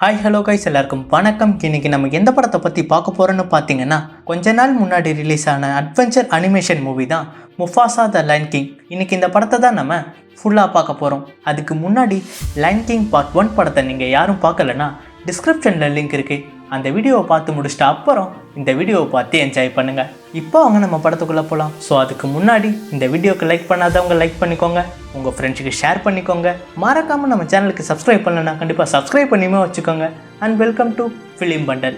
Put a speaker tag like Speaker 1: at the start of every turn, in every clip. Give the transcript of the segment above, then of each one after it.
Speaker 1: Hi hello guys எல்லாருக்கும் வணக்கம். இன்னைக்கு நம்ம எந்த படத்தை பற்றி பார்க்க போகிறோன்னு பார்த்தீங்கன்னா, கொஞ்ச நாள் முன்னாடி ரிலீஸ் ஆன அட்வென்ச்சர் அனிமேஷன் மூவி தான் முஃபாசா த லைன் கிங். இன்னைக்கு இந்த படத்தை தான் நம்ம ஃபுல்லாக பார்க்க போகிறோம். அதுக்கு முன்னாடி லைன் கிங் பார்ட் 1 படத்தை நீங்கள் யாரும் பார்க்கலன்னா டிஸ்கிரிப்ஷனில் லிங்க் இருக்குது. அந்த வீடியோவை பார்த்து முடிச்சிட்ட அப்புறம் இந்த வீடியோவை பார்த்து என்ஜாய் பண்ணுங்கள். இப்போ அவங்க நம்ம படத்துக்குள்ளே போகலாம். ஸோ அதுக்கு முன்னாடி இந்த வீடியோக்கு லைக் பண்ணாதவங்க லைக் பண்ணிக்கோங்க, உங்கள் ஃப்ரெண்ட்ஸுக்கு ஷேர் பண்ணிக்கோங்க, மறக்காமல் நம்ம சேனலுக்கு சப்ஸ்கிரைப் பண்ணலன்னா கண்டிப்பாக சப்ஸ்கிரைப் பண்ணியுமே வச்சுக்கோங்க. And welcome to film bundle.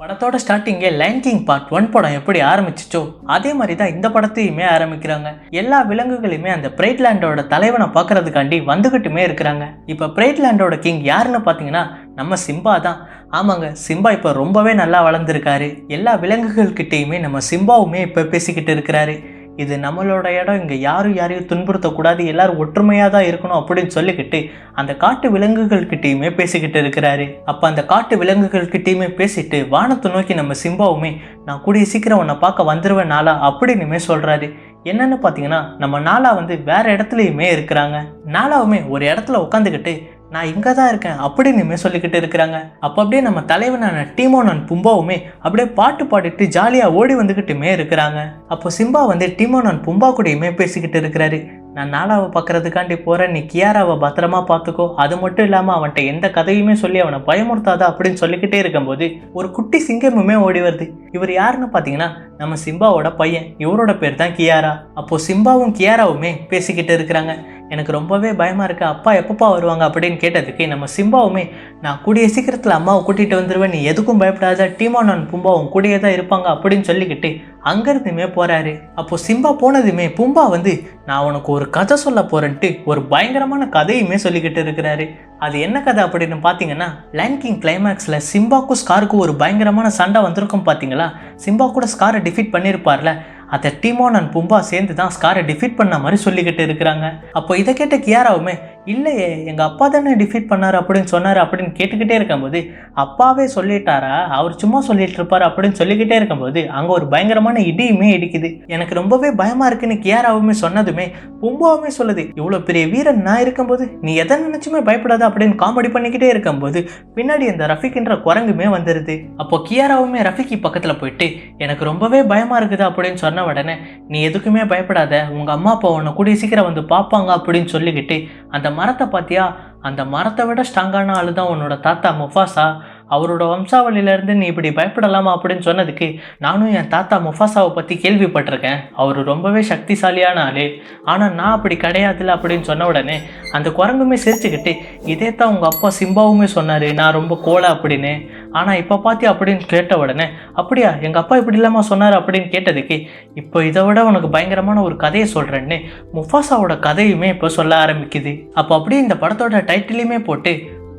Speaker 1: படத்தோட ஸ்டார்டிங்கே லைன் கிங் பார்ட் 1 படம் எப்படி ஆரம்பிச்சிச்சோ அதே மாதிரி தான் இந்த படத்தையுமே ஆரம்பிக்கிறாங்க. எல்லா விலங்குகளுமே அந்த பிரைட்லேண்டோட தலைவனை பார்க்கறதுக்காண்டி வந்துகிட்டுமே இருக்கிறாங்க. இப்போ பிரைட்லேண்டோட கிங் யாருன்னு பார்த்தீங்கன்னா நம்ம சிம்பா தான். ஆமாங்க, சிம்பா இப்போ ரொம்பவே நல்லா வளர்ந்துருக்காரு. எல்லா விலங்குகள்கிட்டையுமே நம்ம சிம்பாவுமே இப்போ பேசிக்கிட்டு இருக்கிறாரு. இது நம்மளோட இடம், இங்கே யாரையும் துன்புறுத்தக்கூடாது, எல்லாரும் ஒற்றுமையாக தான் இருக்கணும் அப்படின்னு சொல்லிக்கிட்டு அந்த காட்டு விலங்குகள்கிட்டையுமே பேசிக்கிட்டு இருக்கிறாரு. அப்போ அந்த காட்டு விலங்குகள்கிட்டையுமே பேசிட்டு வானத்தை நோக்கி நம்ம சிம்பாவுமே நான் கூடிய சீக்கிரம் உன்னை பார்க்க வந்துடுவேன் நாளா அப்படின்னுமே சொல்கிறாரு. என்னன்னு பார்த்தீங்கன்னா நம்ம நாளா வேற இடத்துலையுமே இருக்கிறாங்க. நாளாவுமே ஒரு இடத்துல உட்காந்துக்கிட்டு நான் இங்கே தான் இருக்கேன் அப்படின்னுமே சொல்லிக்கிட்டு இருக்கிறாங்க. அப்போ அப்படியே நம்ம தலைவனான டீமோன் அண்ட் பும்பாவுமே அப்படியே பாட்டு பாடிட்டு ஜாலியாக ஓடி வந்துக்கிட்டுமே இருக்கிறாங்க. அப்போ சிம்பா டீமோன் அண்ட் பும்பா கூடயுமே பேசிக்கிட்டு இருக்கிறாரு. நான் நாளாவை பார்க்கறதுக்காண்டி போகிறேன், நீ கியாராவை பத்திரமா பார்த்துக்கோ, அது மட்டும் இல்லாமல் அவன்கிட்ட எந்த கதையுமே சொல்லி அவனை பயமுறுத்தாதா அப்படின்னு சொல்லிக்கிட்டே இருக்கும்போது ஒரு குட்டி சிங்கமுமே ஓடி வருது. இவர் யாருன்னு பார்த்தீங்கன்னா நம்ம சிம்பாவோட பையன், இவரோட பேர் தான் கியாரா. அப்போது சிம்பாவும் கியாராவுமே பேசிக்கிட்டு இருக்கிறாங்க. எனக்கு ரொம்பவே பயமாக இருக்குது, அப்பா எப்பப்பா வருவாங்க அப்படின்னு கேட்டதுக்கு நம்ம சிம்பாவுமே நான் கூடிய சீக்கிரத்தில் அம்மாவை கூட்டிகிட்டு வந்துடுவேன், நீ எதுக்கும் பயப்படாத, டீமோன் அண்ட் பும்பாவும் கூடியே தான் இருப்பாங்க அப்படின்னு சொல்லிக்கிட்டு அங்கேருந்துமே போகிறாரு. அப்போ சிம்பா போனதுமே பும்பா நான் உனக்கு ஒரு கதை சொல்ல போகிறேன்ட்டு ஒரு பயங்கரமான கதையுமே சொல்லிக்கிட்டு இருக்கிறாரு. அது என்ன கதை அப்படின்னு பார்த்தீங்கன்னா, லைன் கிங் கிளைமேக்ஸில் சிம்பாக்கும் ஸ்காருக்கும் ஒரு பயங்கரமான சண்டை வந்திருக்கும் பார்த்தீங்களா. சிம்பா கூட ஸ்காரை டிஃபீட் பண்ணியிருப்பார்ல, அதை டீமோன் அண்ட் பும்பா சேர்ந்து தான் ஸ்காரை டிஃபீட் பண்ண மாதிரி சொல்லிக்கிட்டு இருக்கிறாங்க. அப்போ இதை கேட்ட கியாராவுமே இல்லையே, எங்கள் அப்பா தானே டிஃபீட் பண்ணார் அப்படின்னு சொன்னார் அப்படின்னு கேட்டுக்கிட்டே இருக்கும்போது அப்பாவே சொல்லிட்டாரா, அவர் சும்மா சொல்லிட்டு இருப்பார் அப்படின்னு சொல்லிக்கிட்டே இருக்கும்போது அங்கே ஒரு பயங்கரமான இடியுமே இடிக்குது. எனக்கு ரொம்பவே பயமாக இருக்குன்னு கியாராவுமே சொன்னதுமே பும்பாவுமே சொல்லுது, இவ்வளோ பெரிய வீரன் நான் இருக்கும்போது நீ எதை நினச்சுமே பயப்படாத அப்படின்னு காமெடி பண்ணிக்கிட்டே இருக்கும்போது பின்னாடி அந்த ரஃபிக்ன்ற குரங்குமே வந்துடுது. அப்போ கியாராவுமே ரஃபிக்கு பக்கத்தில் போயிட்டு எனக்கு ரொம்பவே பயமாக இருக்குது அப்படின்னு சொன்ன உடனே நீ எதுக்குமே பயப்படாத, உங்கள் அம்மா அப்பா உன்னை கூடிய சீக்கிரம் பார்ப்பாங்க அப்படின்னு சொல்லிக்கிட்டு அந்த மரத்தை பார்த்தியா, அந்த மரத்தை விட ஸ்ட்ராங்கான ஆளு தான் உன்னோட தாத்தா முஃபாசா, அவரோட வம்சாவளியிலேருந்து நீ இப்படி பயப்படலாமா அப்படின்னு சொன்னதுக்கு நானும் என் தாத்தா முஃபாசாவை பற்றி கேள்விப்பட்டிருக்கேன், அவர் ரொம்பவே சக்திசாலியான ஆளு, ஆனால் நான் அப்படி கிடையாதுல்ல அப்படின்னு சொன்ன உடனே அந்த குரங்குமே சிரிச்சுக்கிட்டு இதே தான் உங்கள் அப்பா சிம்பாவுமே சொன்னார், நான் ரொம்ப கோலை அப்படின்னு, ஆனால் இப்போ பார்த்தி அப்படின்னு கேட்ட உடனே அப்படியா எங்கள் அப்பா இப்படி இல்லாமல் சொன்னார் அப்படின்னு கேட்டதுக்கு இப்போ இதை விட உனக்கு பயங்கரமான ஒரு கதையை சொல்கிறேன்னு முஃபாசாவோட கதையுமே இப்போ சொல்ல ஆரம்பிக்குது. அப்போ அப்படியே இந்த படத்தோட டைட்டிலையுமே போட்டு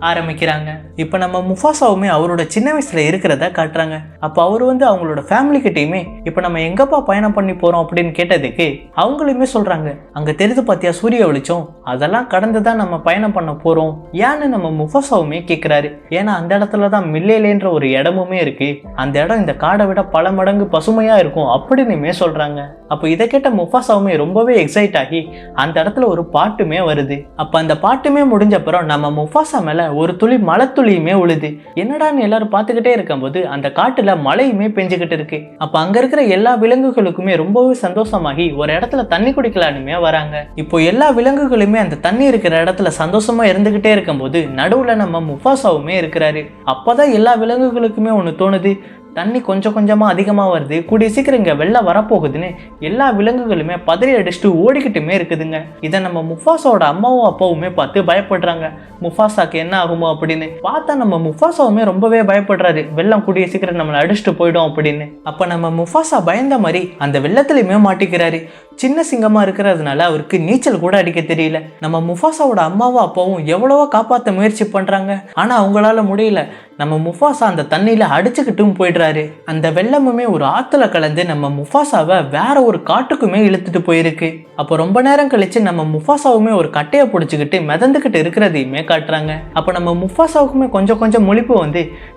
Speaker 1: ஆரம்பிக்கிறாங்க. இப்போ நம்ம முஃபாசாவுமே அவரோட சின்ன வயசுல இருக்கிறத காட்டுறாங்க. அப்போ அவர் அவங்களோட ஃபேமிலி கிட்டையுமே இப்போ நம்ம எங்கப்பா பயணம் பண்ணி போறோம் அப்படின்னு கேட்டதுக்கு அவங்களுமே சொல்றாங்க, அங்க தெரிந்து பார்த்தியா சூரிய வெளிச்சம், அதெல்லாம் கடந்து தான் நம்ம பயணம் பண்ண போறோம் ஏன்னு நம்ம முஃபாசாவுமே கேட்கிறாரு. ஏன்னா அந்த இடத்துல தான் மில்லேலேன்ற ஒரு இடமுமே இருக்கு, அந்த இடம் இந்த காடை விட பல மடங்கு பசுமையா இருக்கும் அப்படின்னுமே சொல்றாங்க. அப்போ இதை கேட்ட முஃபாசாவுமே ரொம்பவே எக்ஸைட் ஆகி அந்த இடத்துல ஒரு பாட்டுமே வருது. அப்போ அந்த பாட்டுமே முடிஞ்ச அப்புறம் நம்ம முஃபாசா மேல ஒரு துளி மழை துளியுமே உழுது. என்னடான்னு எல்லாரும் பார்த்துக்கிட்டே இருக்கும்போது அந்த காட்டுல மழையுமே பெஞ்சுக்கிட்டு இருக்கு. அப்ப அங்க இருக்கிற எல்லா விலங்குகளுக்குமே ரொம்பவே சந்தோஷமாகி ஒரு இடத்துல தண்ணி குடிக்கலானுமே வராங்க. இப்போ எல்லா விலங்குகளுமே அந்த தண்ணி இருக்கிற இடத்துல சந்தோஷமா இருந்துகிட்டே இருக்கும்போது நடுவுல நம்ம முஃபாசாவுமே இருக்கிறாரு. அப்பதான் எல்லா விலங்குகளுக்குமே ஒண்ணு தோணுது, தண்ணி கொஞ்சம் கொஞ்சமாக அதிகமாக வருது, கூடிய சீக்கிரம் இங்கே வெள்ளம் வரப்போகுதுன்னு எல்லா விலங்குகளுமே பதறி அடிச்சுட்டு ஓடிக்கிட்டுமே இருக்குதுங்க. இதை நம்ம முஃபாசாவோட அம்மாவும் அப்பாவுமே பார்த்து பயப்படுறாங்க, முஃபாசாக்கு என்ன ஆகுமோ அப்படின்னு. பார்த்தா நம்ம முஃபாசாவுமே ரொம்பவே பயப்படுறாரு, வெள்ளம் கூடிய சீக்கிரம் நம்மளை அடிச்சுட்டு போயிடும் அப்படின்னு. அப்போ நம்ம முஃபாசா பயந்த மாதிரி அந்த வெள்ளத்துலையுமே மாட்டிக்கிறாரு. சின்ன சிங்கமா இருக்கிறதுனால அவருக்கு நீச்சல் கூட அடிக்க தெரியல. நம்ம முஃபாசாவோட அம்மாவும் அப்பாவும் எவ்வளவோ காப்பாற்ற முயற்சி பண்றாங்க, ஆனா அவங்களால முடியல. நம்ம முஃபாசா அந்த தண்ணியில அடிச்சுக்கிட்டும் போயிடுறாரு. அந்த வெள்ளமுமே ஒரு ஆத்துல கலந்து நம்ம முஃபாசாவை வேற ஒரு காட்டுக்குமே இழுத்துட்டு போயிருக்கு. அப்போ ரொம்ப நேரம் கழிச்சு நம்ம முஃபாசாவுமே ஒரு கட்டையை பிடிச்சிக்கிட்டு மிதந்துக்கிட்டு இருக்கிறதையுமே காட்டுறாங்க. அப்போ நம்ம முஃபாசாவுக்குமே கொஞ்சம் கொஞ்சம் முழிப்பு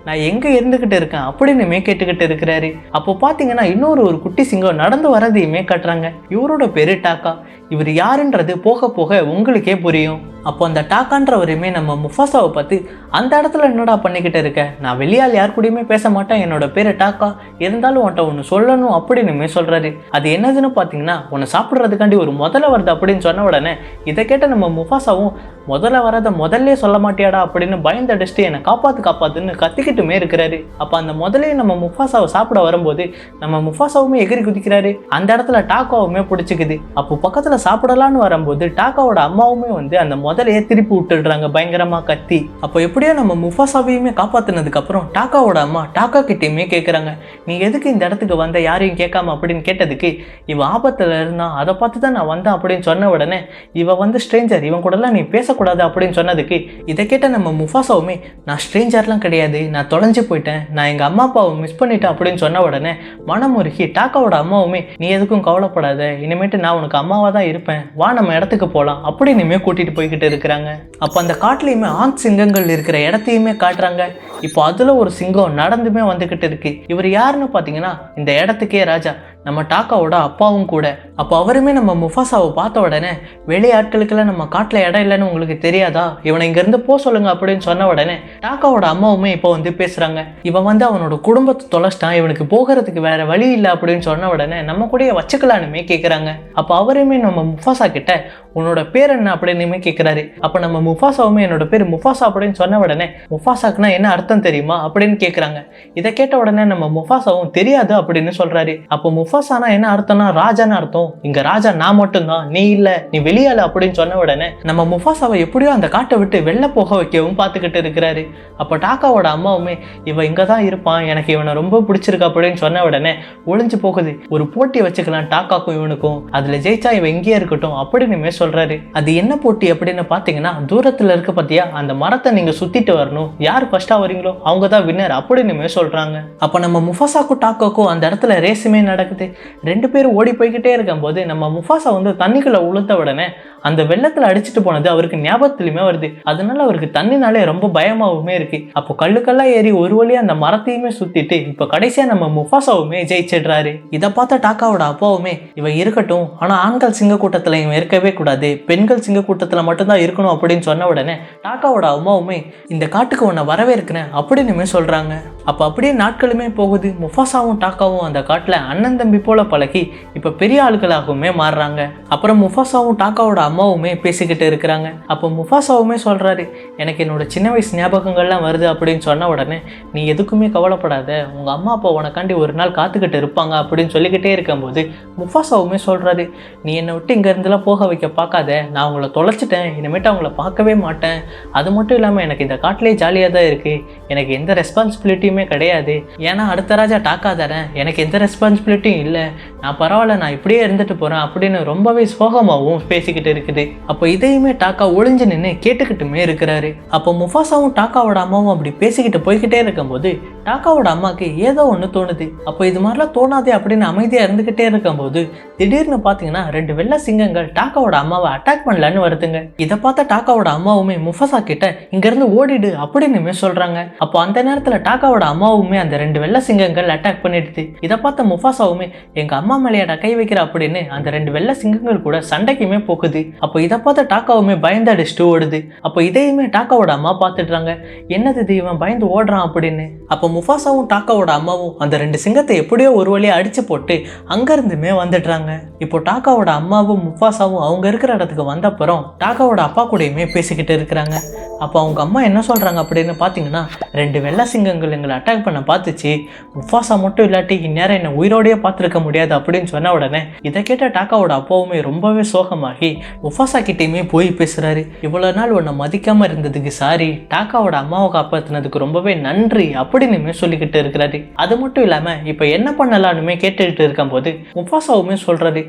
Speaker 1: நான் எங்க இருந்துகிட்டு இருக்கேன் அப்படின்னுமே கேட்டுக்கிட்டு இருக்கிறாரு. அப்போ பாத்தீங்கன்னா இன்னொரு குட்டி சிங்கம் நடந்து வரதையுமே காட்டுறாங்க. இவரு இவரோட பேரு டாக்கா. இவர் யாருன்றது போக போக உங்களுக்கே புரியும். அப்போ அந்த டாக்கான்றவரையுமே நம்ம முஃபாசாவை பார்த்து, அந்த இடத்துல என்னடா பண்ணிக்கிட்டு இருக்க, நான் வெளியால் யார் கூடயுமே பேச மாட்டேன், என்னோட பேரு டாக்கா, இருந்தாலும் உன்ட்ட ஒன்று சொல்லணும் அப்படின்னுமே சொல்றாரு. அது என்னதுன்னு பார்த்தீங்கன்னா, உன்னை சாப்பிட்றதுக்காண்டி ஒரு முதல்ல வருது அப்படின்னு சொன்ன உடனே இதை கேட்ட நம்ம முஃபாசாவும், முதல்ல வரதை முதல்ல சொல்ல மாட்டியாடா அப்படின்னு பயந்தடிச்சுட்டு என்னை காப்பாத்துன்னு கத்திக்கிட்டுமே இருக்கிறாரு. அப்போ அந்த முதலே நம்ம முஃபாசாவை சாப்பிட வரும்போது நம்ம முஃபாசாவுமே எகிரி குதிக்கிறாரு. அந்த இடத்துல டாக்காவுமே பிடிச்சிக்குது. அப்போ பக்கத்துல சாப்பிடலான்னு வரும்போது டாக்காவோட அம்மாவுமே வந்து அந்த முதலையே திருப்பி விட்டுடுறாங்க பயங்கரமா கத்தி. அப்போ எப்படியோ நம்ம முஃபாசாவையுமே காப்பாத்தினதுக்கு அப்புறம் டாக்காவோட அம்மா டாக்கா கிட்டயுமே கேட்குறாங்க, நீ எதுக்கு இந்த இடத்துக்கு வந்த யாரையும் கேட்காம அப்படின்னு கேட்டதுக்கு, இவ ஆபத்துல இருந்தா அதை பார்த்து தான் நான் வந்தேன் அப்படின்னு சொன்ன உடனே, இவ வந்து ஸ்ட்ரேஞ்சர், இவன் கூடலாம் நீ பேசக்கூடாது அப்படின்னு சொன்னதுக்கு இதை கேட்ட நம்ம முஃபாசாவுமே, நான் ஸ்ட்ரேஞ்சர்லாம் கிடையாது, நான் தொலைஞ்சு போயிட்டேன், நான் எங்க அம்மா அப்பாவை மிஸ் பண்ணிட்டேன் அப்படின்னு சொன்ன உடனே மனமுருகி டாக்காவோட அம்மாவுமே, நீ எதுக்கும் கவலைப்படாத, இனிமேட்டு நான் உனக்கு அம்மாவா தான் இருப்பேன், வா நம்ம இடத்துக்கு போகலாம் அப்படின்னுமே கூட்டிட்டு போய்கிட்டு இருக்கிறாங்க. அப்போ அந்த காட்டுலையுமே ஆண் சிங்கங்கள் இருக்கிற இடத்தையுமே காட்டுறாங்க. இப்போ அதுல ஒரு சிங்கம் நடந்துமே வந்துகிட்டு இருக்கு. இவர் யாருன்னு பார்த்தீங்கன்னா இந்த இடத்துக்கே ராஜா, நம்ம டாக்காவோட அப்பாவும் கூட. அப்போ அவருமே நம்ம முஃபாசாவை பார்த்த உடனே, வெளியாட்களுக்கெல்லாம் நம்ம காட்டில் இடம் இல்லைன்னு உங்களுக்கு தெரியாதா, இவனை இங்கேருந்து போக சொல்லுங்க அப்படின்னு சொன்ன உடனே டாக்காவோட அம்மாவுமே இப்போ வந்து பேசுகிறாங்க, இவன் வந்து அவனோட குடும்பத்தை தொலைச்சிட்டான், இவனுக்கு போகிறதுக்கு வேற வழி இல்லை அப்படின்னு சொன்ன உடனே நம்ம கூட வச்சுக்கலானுமே கேட்குறாங்க. அப்போ அவருமே நம்ம முஃபாசா கிட்ட, உன்னோட பேர் என்ன அப்படின்னுமே கேட்குறாரு. அப்போ நம்ம முஃபாசாவுமே என்னோட பேர் முஃபாசா அப்படின்னு சொன்ன உடனே, முஃபாசாக்குன்னா என்ன அர்த்தம் தெரியுமா அப்படின்னு கேட்குறாங்க. இதை கேட்ட உடனே நம்ம முஃபாசாவும் தெரியாது அப்படின்னு சொல்றாரு. அப்போ முஃபாசானா என்ன அர்த்தம்னா ராஜான்னு அர்த்தம், இங்க ராஜா நான் மட்டும்தான், நீ இல்ல, நீ வெளியால அப்படின்னு சொன்ன உடனே நம்ம முஃபாசாவை எப்படியோ அந்த காட்டை விட்டு வெளில போக வைக்கவும் பார்த்துக்கிட்டு இருக்கிறாரு. அப்போ டாக்காவோட அம்மாவுமே, இவன் இங்க தான் இருப்பான், எனக்கு இவனை ரொம்ப பிடிச்சிருக்கு அப்படின்னு சொன்ன உடனே ஒளிஞ்சு போகுது, ஒரு போட்டி வச்சுக்கலாம் டாக்காக்கும் இவனுக்கும், அதுல ஜெயிச்சா இவன் இங்கேயே இருக்கட்டும் அப்படின்னுமே சொல்றாரு. அது என்ன போட்டி அப்படின்னு பாத்தீங்கன்னா, தூரத்துல இருக்க பத்தியா அந்த மரத்தை நீங்க சுத்திட்டு வரணும், யார் ஃபர்ஸ்டா வரீங்களோ அவங்க தான் வின்னர் அப்படின்னுமே சொல்றாங்க. அப்ப நம்ம முஃபாசாக்கும் டாக்காக்கும் அந்த இடத்துல ரேஸுமே நடக்குது. ரெண்டு பேரும் ஓடி போய்கிட்டே இருக்கும்போது நம்ம முஃபாசா வந்து தண்ணிக்குள்ள உளுத்த உடனே அந்த வெள்ளத்துல அடிச்சுட்டு போனது அவருக்கு ஞாபகத்திலுமே வருது. அதனால அவருக்கு தண்ணினாலே ரொம்ப பயமாவுமே இருக்கு. அப்போ கல்லுக்கெல்லாம் ஏறி ஒரு வழியா அந்த மரத்தையுமே சுத்திட்டு இப்ப கடைசியா நம்ம முஃபாசாவுமே ஜெயிச்சிடுறாரு. இதை பார்த்த டாக்காவோட அப்பாவுமே, இவன் இருக்கட்டும், ஆனா ஆண்கள் சிங்க கூட்டத்துல இவன் இருக்கவே கூடாது, பெண்கள் சிங்க கூட்டத்துல மட்டும்தான் இருக்கணும் அப்படின்னு சொன்ன உடனே டாக்காவோட அம்மாவுமே, இந்த காட்டுக்கு உன்னை வரவேற்கிறேன் அப்படின்னுமே சொல்றாங்க. அப்ப அப்படியே நாட்களுமே போகுது. முஃபாசாவும் டாக்காவும் அந்த காட்டுல அண்ணன் தம்பி போல பழகி இப்ப பெரிய ஆளுகளாகவுமே மாறுறாங்க. அப்புறம் முஃபாசாவும் டாக்காவோட அம்மாவுமே பேசிக்கிட்டு இருக்கிறாங்க. அப்போ முஃபாசாவுமே சொல்றாரு, எனக்கு என்னோட சின்ன வயசு ஞாபகங்கள்லாம் வருது அப்படின்னு சொன்ன உடனே, நீ எதுக்குமே கவலைப்படாத, உங்க அம்மா அப்பா உனக்காண்டி ஒரு நாள் காத்துக்கிட்டு இருப்பாங்க அப்படின்னு சொல்லிக்கிட்டே இருக்கும்போது முஃபாசாவுமே சொல்றாரு, நீ என்னை விட்டு இங்க இருந்துலாம் போக வைக்க பார்க்காத, நான் உங்களை தொலைச்சிட்டேன், இனிமேட்டு அவங்கள பார்க்கவே மாட்டேன், அது மட்டும் இல்லாமல் எனக்கு இந்த காட்டிலே ஜாலியாக தான் இருக்கு, எனக்கு எந்த ரெஸ்பான்சிபிலிட்டியுமே கிடையாது, ஏன்னா அடுத்த ராஜா டாக்கா தரேன், எனக்கு எந்த ரெஸ்பான்சிபிலிட்டியும் இல்லை, நான் பரவாயில்ல, நான் இப்படியே இருந்துட்டு போறேன் அப்படின்னு ரொம்பவே சோகமாகவும் பேசிக்கிட்டு இருக்குது. அப்போ இதையுமே டாக்கா ஒளிஞ்சு நின்று கேட்டுக்கிட்டுமே இருக்கிறாரு. அப்போ முஃபாசாவும் டாக்காவோட அம்மாவும் அப்படி பேசிக்கிட்டு போய்கிட்டே இருக்கும்போது டாக்காவோட அம்மாக்கு ஏதோ ஒன்று தோணுது. அப்போ இது மாதிரிலாம் தோணாதே அப்படின்னு அமைதியா இருந்துகிட்டே இருக்கும்போது திடீர்னு பார்த்தீங்கன்னா ரெண்டு வெள்ளை சிங்கங்கள் டாக்காவோட அம்மாவை அட்டாக் பண்ணலான்னு வருதுங்க. இதை பார்த்த டாக்காவோட அம்மாவுமே முஃபாசா கிட்ட இங்கிருந்து ஓடிடு அப்படின்னுமே சொல்றாங்க. அப்போ அந்த நேரத்தில் டாக்காவோட அம்மாவுமே அந்த ரெண்டு வெள்ளை சிங்கங்கள் அட்டாக் பண்ணிடுது. இதை பார்த்த முஃபாசாவுமே, எங்க அம்மா மேலையாடா கை வைக்கிற அப்படின்னு அந்த ரெண்டு வெள்ளை சிங்கங்கள் கூட சண்டைக்குமே போகுது. அப்போ இதை பார்த்த டாக்காவுமே பயந்து அடிச்சுட்டு ஓடுது. அப்போ இதையுமே டாக்காவோட அம்மா பார்த்துடுறாங்க, என்னது இவன் பயந்து ஓடுறான் அப்படின்னு. அப்போ முஃபாசாவும் டாக்காவோட அம்மாவும் அந்த ரெண்டு சிங்கத்தை எப்படியோ ஒரு வழியா அடிச்சு போட்டு அங்கிருந்துமே வந்துடுறாங்க. இப்போ டாக்காவோட அம்மாவும் முஃபாசாவும் அவங்க இருக்கிற இடத்துக்கு வந்தப்புறம் டாக்காவோட அப்பா கூடயுமே பேசிக்கிட்டு இருக்கிறாங்க. அப்போ அவங்க அம்மா என்ன சொல்றாங்க அப்படின்னு பார்த்தீங்கன்னா, ரெண்டு வெள்ளை சிங்கங்கள் எங்களை அட்டாக் பண்ண பார்த்துச்சு, முஃபாசா மட்டும் இல்லாட்டி இந்நேரம் என்னை உயிரோடையே பார்த்துருக்க முடியாது அப்படின்னு சொன்ன உடனே இதை கேட்ட டாக்காவோட அப்பாவுமே ரொம்பவே சோகமாகி முஃபாசா கிட்டேயுமே போய் பேசுறாரு. இவ்வளோ நாள் உன்னை மதிக்காம இருந்ததுக்கு சாரி, டாக்காவோட அம்மாவை காப்பாற்றினதுக்கு ரொம்பவே நன்றி அப்படின்னு சொல்லிக்கிட்டு இருக்கிறாரு. அது மட்டும் இல்லாம இப்ப என்ன பண்ணலான்னு கேட்டுக்கிட்டு இருக்கும்போது முஃபாசாவுமே சொல்றாரு,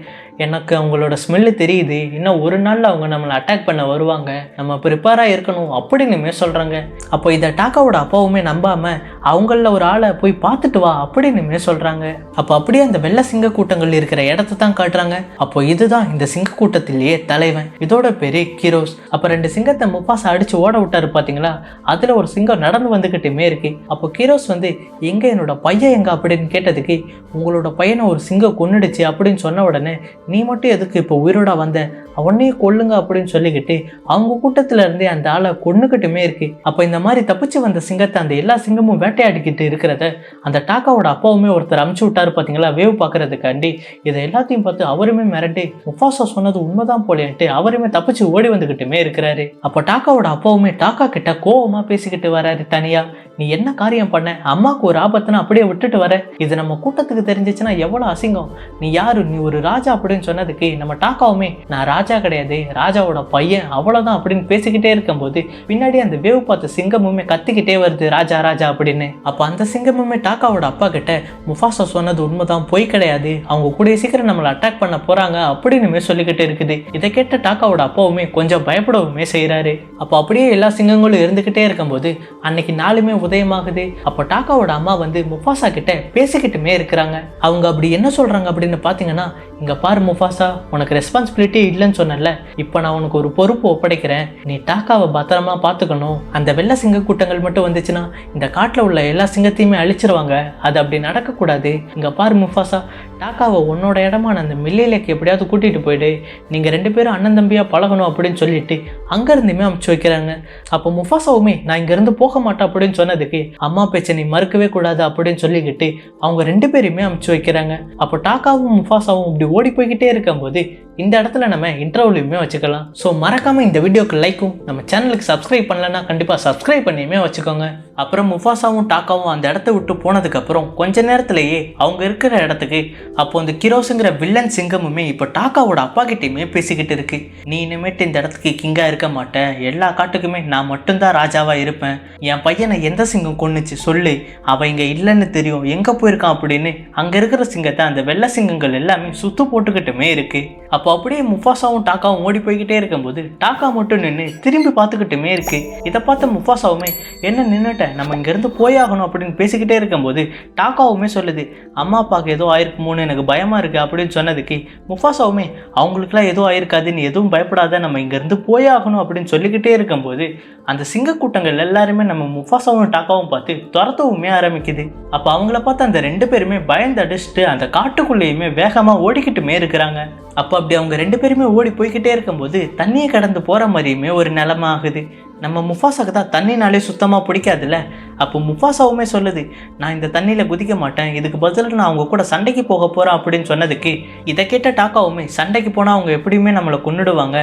Speaker 1: எனக்கு அவங்களோட ஸ்மெல்லு தெரியுது, இன்னும் ஒரு நாள்ல அவங்க நம்மளை அட்டாக் பண்ண வருவாங்க, நம்ம ப்ரிப்பேரா இருக்கணும் அப்படின்னு சொல்றாங்க. அப்போ இதை டாக்காவோட அப்பாவுமே நம்பாம அவங்கள ஒரு ஆளை போய் பார்த்துட்டு வா அப்படின்னு சொல்றாங்க. அப்போ அப்படியே அந்த வெள்ளை சிங்க கூட்டங்கள் இருக்கிற இடத்த தான் காட்டுறாங்க. அப்போ இதுதான் இந்த சிங்க கூட்டத்திலேயே தலைவன், இதோட பேரு கிரோஸ். அப்போ ரெண்டு சிங்கத்தை முஃபாசா அடிச்சு ஓட விட்டாரு பாத்தீங்களா, அதுல ஒரு சிங்கம் நடந்து வந்துகிட்டுமே இருக்கு. அப்போ கிரோஸ் வந்து எங்க என்னோட பையன் எங்க அப்படின்னு கேட்டதுக்கு, உங்களோட பையனை ஒரு சிங்கம் கொன்னுடுச்சு அப்படின்னு சொன்ன உடனே நீ மட்டும் எதுக்கு இப்போ உயிரோட வந்த, அவனையே கொல்லுங்க அப்படின்னு சொல்லிக்கிட்டு அவங்க கூட்டத்துல இருந்தே அந்த ஆளை கொன்னுக்கிட்டுமே இருக்கு. அப்ப இந்த மாதிரி தப்பிச்சு வந்த சிங்கத்தை அந்த எல்லா சிங்கமும் வேட்டையாடிக்கிட்டு இருக்கிறத அந்த டாக்காவோட அப்பாவுமே ஒருத்தர் அமுச்சு விட்டாரு பாத்தீங்களா, வேவ் பாக்குறதுக்காண்டி. இதை எல்லாத்தையும் பார்த்து அவருமே மிரட்டி முஃபாசா சொன்னது உண்மைதான் போலேன்ட்டு அவருமே தப்பிச்சு ஓடி வந்துகிட்டுமே இருக்கிறாரு. அப்ப டாக்காவோட அப்பாவுமே டாக்கா கிட்ட கோவமா பேசிக்கிட்டு வராரு தனியா. நீ என்ன காரியம் பண்ண, அம்மாவுக்கு ஒரு ஆபத்துன்னு அப்படியே விட்டுட்டு வர, இது நம்ம கூட்டத்துக்கு தெரிஞ்சிச்சுன்னா எவ்வளவு அசிங்கம், நீ யாரு, நீ ஒரு ராஜா அப்படின்னு சொன்னதுக்கு நம்ம டாக்காவுமே நான் ராஜா கிடையாது, ராஜாவோட பையன், அவ்வளவுதான் அப்படின்னு பேசிக்கிட்டே இருக்கும்போது பின்னாடி அந்த வேவ் பார்த்த சிங்கமுமே கத்திக்கிட்டே வருது ராஜா ராஜா அப்படின்னு. அப்ப அந்த சிங்கமுமே டாக்காவோட அப்பா கிட்ட முஃபாசா சொன்னது உண்மைதான், பொய் கிடையாது, அவங்க கூடிய சீக்கிரம் நம்மளை அட்டாக் பண்ண போறாங்க அப்படின்னு சொல்லிக்கிட்டு இருக்குது. இதை கேட்ட டாக்காவோட அப்பாவுமே கொஞ்சம் பயப்படவுமே செய்யறாரு. அப்ப அப்படியே எல்லா சிங்கங்களும் இருந்துகிட்டே இருக்கும்போது அன்னைக்கு நாளுமே உதயமாகுது. அப்ப டாக்காவோட அம்மா வந்து முஃபாசா கிட்ட பேசிக்கிட்டுமே இருக்கிறாங்க. அவங்க அப்படி என்ன சொல்றாங்க அப்படின்னு பாத்தீங்கன்னா, இங்க பாரு முஃபாசா, உனக்கு ரெஸ்பான்சிபிலிட்டி இல்லைன்னு சொன்னல, இப்ப நான் உனக்கு ஒரு பொறுப்பு ஒப்படைக்கிறேன், நீ டாக்காவை பத்திரமா பாத்துக்கணும். அந்த வெள்ளை சிங்க கூட்டங்கள் மட்டும் வந்துச்சுன்னா இந்த காட்டுல உள்ள எல்லா சிங்கத்தையுமே அழிச்சிருவாங்க, அது அப்படி நடக்கக்கூடாது. இங்க பாரு முஃபாசா, டாக்காவை உன்னோட இடமான அந்த மில்லிலேக்கு எப்படியாவது கூட்டிட்டு போயிடு, நீங்க 2 பேரும் அண்ணன் தம்பியா பழகணும் அப்படின்னு சொல்லிட்டு அங்க இருந்துமே அமுச்சு வைக்கிறாங்க. அப்போ முஃபாசாவுமே நான் இங்க இருந்து போக மாட்டேன் அப்படின்னு சொன்னதுக்கு அம்மா பேச்சை நீ மறுக்கவே கூடாது அப்படின்னு சொல்லிக்கிட்டு அவங்க 2 பேரையுமே அமுச்சு வைக்கிறாங்க. அப்போ டாக்காவும் முஃபாசாவும் இப்படி ஓடி போய்கிட்டே இருக்கும்போது இந்த இடத்துல நம்ம இன்டர்வியூலையுமே வச்சுக்கலாம். ஸோ மறக்காம இந்த வீடியோக்கு லைக்கும், நம்ம சேனலுக்கு சப்ஸ்கிரைப் பண்ணலன்னா கண்டிப்பா சப்ஸ்கிரைப் பண்ணியுமே வச்சுக்கோங்க. அப்புறம் முஃபாசாவும் டாக்காவும் அந்த இடத்த விட்டு போனதுக்கு அப்புறம் கொஞ்ச நேரத்திலேயே அவங்க இருக்கிற இடத்துக்கு அப்போ அந்த கிரோஸுங்கிற வில்லன் சிங்கமுமே இப்போ டாக்காவோட அப்பா கிட்டையுமே பேசிக்கிட்டு இருக்கு. நீ இனிமேட்டு இந்த இடத்துக்கு கிங்கா இருக்க மாட்டேன், எல்லா காட்டுக்குமே நான் மட்டும்தான் ராஜாவா இருப்பேன், என் பையனை எந்த சிங்கம் கொன்னுச்சு சொல்லு, அவன் இங்க இல்லைன்னு தெரியும், எங்க போயிருக்கான் அப்படின்னு அங்க இருக்கிற சிங்கத்தை அந்த வெள்ளை சிங்கங்கள் எல்லாமே சுத்து போட்டுக்கிட்டுமே இருக்கு. அப்போ அப்படியே முஃபாசாவும் டாக்காவும் ஓடி போய்கிட்டே இருக்கும்போது டாக்கா மட்டும் நின்று திரும்பி பார்த்துக்கிட்டுமே இருக்கு. இதை பார்த்த முஃபாசாவுமே என்ன நின்றுட்ட, நம்ம இங்கேருந்து போயாகணும் அப்படின்னு பேசிக்கிட்டே இருக்கும்போது டாக்காவுமே சொல்லுது, அம்மா அப்பாவுக்கு ஏதோ ஆயிருக்குமோன்னு எனக்கு பயமா இருக்கு அப்படின்னு சொன்னதுக்கு முஃபாசாவுமே அவங்களுக்குலாம் எதுவும் ஆயிருக்காதுன்னு எதுவும் பயப்படாத, நம்ம இங்கேருந்து போயாகணும் அப்படின்னு சொல்லிக்கிட்டே இருக்கும்போது அந்த சிங்க கூட்டங்கள் எல்லாருமே நம்ம முஃபாசாவும் டாக்காவும் பார்த்து துரத்தவுமே ஆரம்பிக்குது. அப்போ அவங்கள பார்த்து அந்த 2 பேருமே பயந்து அடிச்சுட்டு அந்த காட்டுக்குள்ளேயுமே வேகமாக ஓடிக்கிட்டுமே இருக்கிறாங்க. அப்போ அப்படி அவங்க 2 பேருமே ஓடி போய்கிட்டே இருக்கும்போது தண்ணியை கடந்து போகிற மாதிரியுமே ஒரு நிலைமை ஆகுது. நம்ம முஃபாசாக்கு தான் தண்ணினாலே சுத்தமாக பிடிக்காதுல்ல. அப்போ முஃபாசாவுமே சொல்லுது, நான் இந்த தண்ணியில் குதிக்க மாட்டேன், இதுக்கு பதில் நான் அவங்க கூட சண்டைக்கு போக போகிறேன் அப்படின்னு சொன்னதுக்கு இதை கேட்ட டாக்காவுமே சண்டைக்கு போனால் அவங்க எப்படியுமே நம்மளை கொன்னுடுவாங்க,